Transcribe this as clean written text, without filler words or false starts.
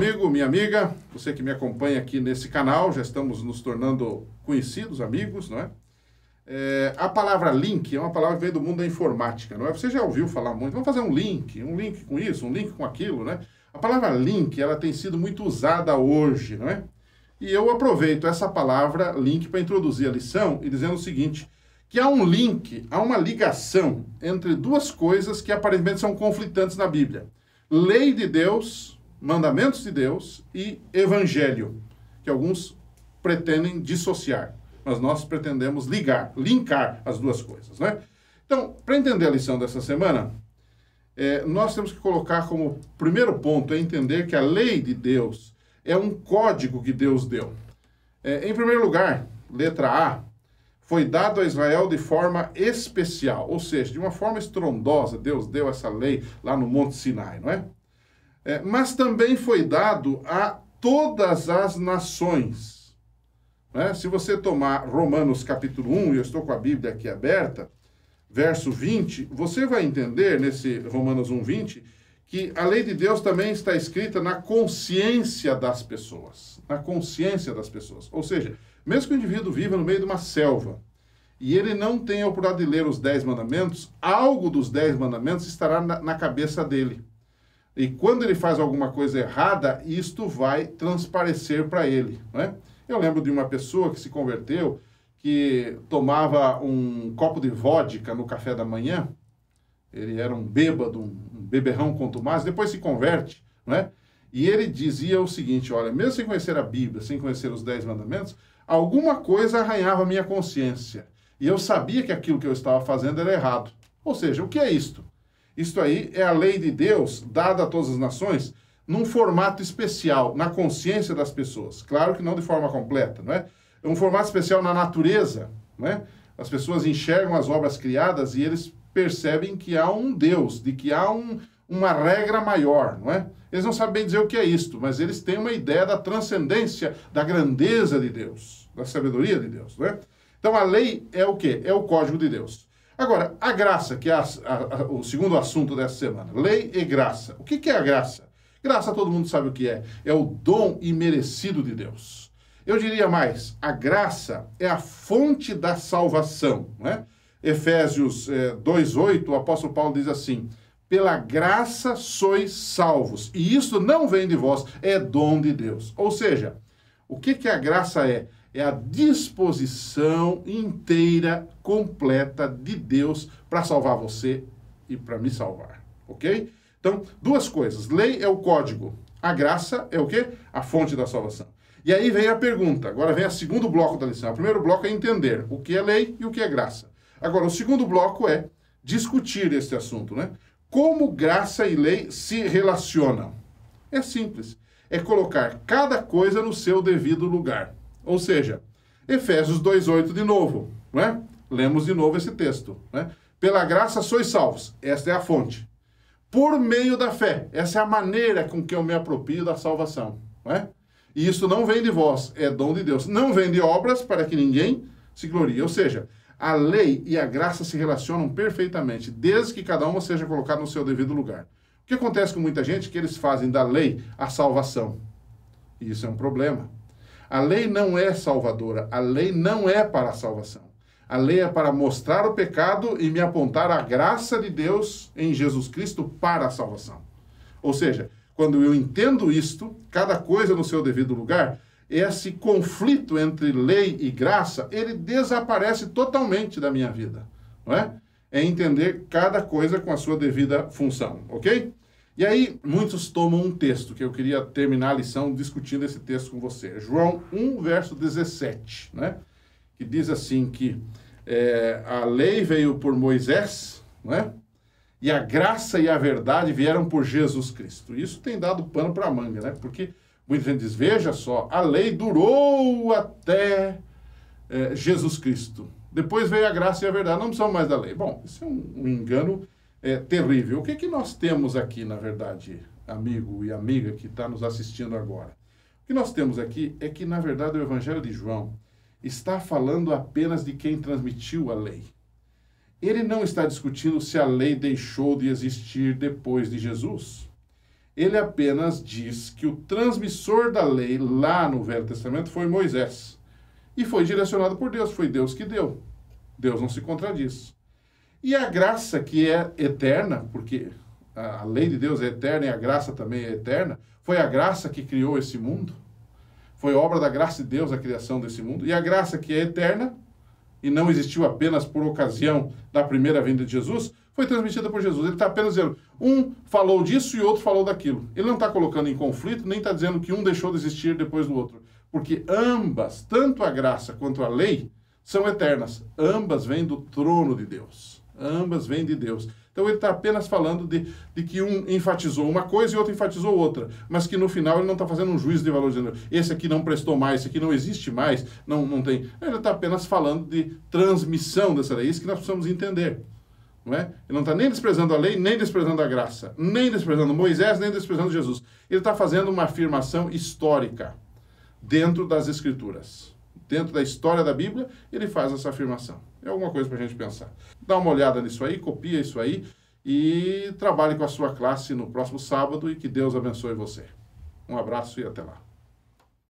amigo, minha amiga, você que me acompanha aqui nesse canal, já estamos nos tornando conhecidos, amigos, não é? A palavra link é uma palavra que vem do mundo da informática, não é? Você já ouviu falar muito, vamos fazer um link com isso, um link com aquilo, né? A palavra link, ela tem sido muito usada hoje, não é? E eu aproveito essa palavra link para introduzir a lição e dizendo o seguinte, que há um link, há uma ligação entre duas coisas que aparentemente são conflitantes na Bíblia. Lei de Deus, mandamentos de Deus e evangelho, que alguns pretendem dissociar, mas nós pretendemos linkar as duas coisas, né? Então, para entender a lição dessa semana, nós temos que colocar como primeiro ponto entender que a lei de Deus é um código que Deus deu. Em primeiro lugar, letra A, foi dado a Israel de forma especial, ou seja, de uma forma estrondosa, Deus deu essa lei lá no Monte Sinai, não é? Mas também foi dado a todas as nações. Né? Se você tomar Romanos capítulo 1, e eu estou com a Bíblia aqui aberta, verso 20, você vai entender nesse Romanos 1, 20, que a lei de Deus também está escrita na consciência das pessoas. Na consciência das pessoas. Ou seja, mesmo que o indivíduo viva no meio de uma selva, e ele não tenha a oportunidade de ler os 10 mandamentos, algo dos 10 mandamentos estará na cabeça dele. E quando ele faz alguma coisa errada, isto vai transparecer para ele, não é? Eu lembro de uma pessoa que se converteu, que tomava um copo de vodka no café da manhã. Ele era um bêbado, um beberrão contumaz, depois se converte, não é? E ele dizia o seguinte, olha, mesmo sem conhecer a Bíblia, sem conhecer os 10 mandamentos, alguma coisa arranhava a minha consciência. E eu sabia que aquilo que eu estava fazendo era errado. Ou seja, o que é isto? Isto aí é a lei de Deus, dada a todas as nações, num formato especial, na consciência das pessoas. Claro que não de forma completa, não é? É um formato especial na natureza, não é? As pessoas enxergam as obras criadas e eles percebem que há um Deus, de que há uma regra maior, não é? Eles não sabem bem dizer o que é isto, mas eles têm uma ideia da transcendência, da grandeza de Deus, da sabedoria de Deus, não é? Então a lei é o quê? É o código de Deus. Agora, a graça, que é o segundo assunto dessa semana. Lei e graça. O que é a graça? Graça todo mundo sabe o que é. É o dom imerecido de Deus. Eu diria mais, a graça é a fonte da salvação, não é? Efésios 2:8, o apóstolo Paulo diz assim, pela graça sois salvos, e isso não vem de vós, é dom de Deus. Ou seja, o que a graça é? É a disposição inteira, completa de Deus para salvar você e para me salvar, ok? Então, duas coisas, lei é o código, a graça é o quê? A fonte da salvação. E aí vem a pergunta, agora vem o segundo bloco da lição. O primeiro bloco é entender o que é lei e o que é graça. Agora, o segundo bloco é discutir esse assunto, né? Como graça e lei se relacionam? É simples. É colocar cada coisa no seu devido lugar. Ou seja, Efésios 2:8 de novo, não é? Lemos de novo esse texto, né? Pela graça sois salvos. Esta é a fonte. Por meio da fé. Essa é a maneira com que eu me aproprio da salvação, não é? E isso não vem de vós, é dom de Deus. Não vem de obras para que ninguém se glorie. Ou seja, a lei e a graça se relacionam perfeitamente, desde que cada uma seja colocada no seu devido lugar. O que acontece com muita gente é que eles fazem da lei a salvação. E isso é um problema. A lei não é salvadora, a lei não é para a salvação. A lei é para mostrar o pecado e me apontar a graça de Deus em Jesus Cristo para a salvação. Ou seja, quando eu entendo isto, cada coisa no seu devido lugar, esse conflito entre lei e graça, ele desaparece totalmente da minha vida, não é? É entender cada coisa com a sua devida função, ok? E aí, muitos tomam um texto, que eu queria terminar a lição discutindo esse texto com você. João 1, verso 17, né? Que diz assim que a lei veio por Moisés, né? E a graça e a verdade vieram por Jesus Cristo. Isso tem dado pano para a manga, né? Porque muita gente diz, veja só, a lei durou até Jesus Cristo. Depois veio a graça e a verdade, não precisamos mais da lei. Bom, isso é um engano terrível. O que nós temos aqui, na verdade, amigo e amiga que está nos assistindo agora? O que nós temos aqui é que, na verdade, o Evangelho de João está falando apenas de quem transmitiu a lei. Ele não está discutindo se a lei deixou de existir depois de Jesus. Ele apenas diz que o transmissor da lei lá no Velho Testamento foi Moisés. E foi direcionado por Deus, foi Deus que deu. Deus não se contradiz. E a graça que é eterna, porque a lei de Deus é eterna e a graça também é eterna, foi a graça que criou esse mundo. Foi obra da graça de Deus a criação desse mundo. E a graça que é eterna, e não existiu apenas por ocasião da primeira vinda de Jesus, foi transmitida por Jesus. Ele está apenas dizendo, um falou disso e outro falou daquilo. Ele não está colocando em conflito, nem está dizendo que um deixou de existir depois do outro. Porque ambas, tanto a graça quanto a lei, são eternas. Ambas vêm do trono de Deus. Ambas vêm de Deus. Então ele está apenas falando de que um enfatizou uma coisa e outro enfatizou outra, mas que no final ele não está fazendo um juízo de valor, dizendo esse aqui não prestou mais, esse aqui não existe mais, não tem. Ele está apenas falando de transmissão dessa lei, isso que nós precisamos entender. Não é? Ele não está nem desprezando a lei, nem desprezando a graça, nem desprezando Moisés, nem desprezando Jesus. Ele está fazendo uma afirmação histórica dentro das Escrituras. Dentro da história da Bíblia, ele faz essa afirmação. É alguma coisa para a gente pensar. Dá uma olhada nisso aí, copia isso aí e trabalhe com a sua classe no próximo sábado e que Deus abençoe você. Um abraço e até lá.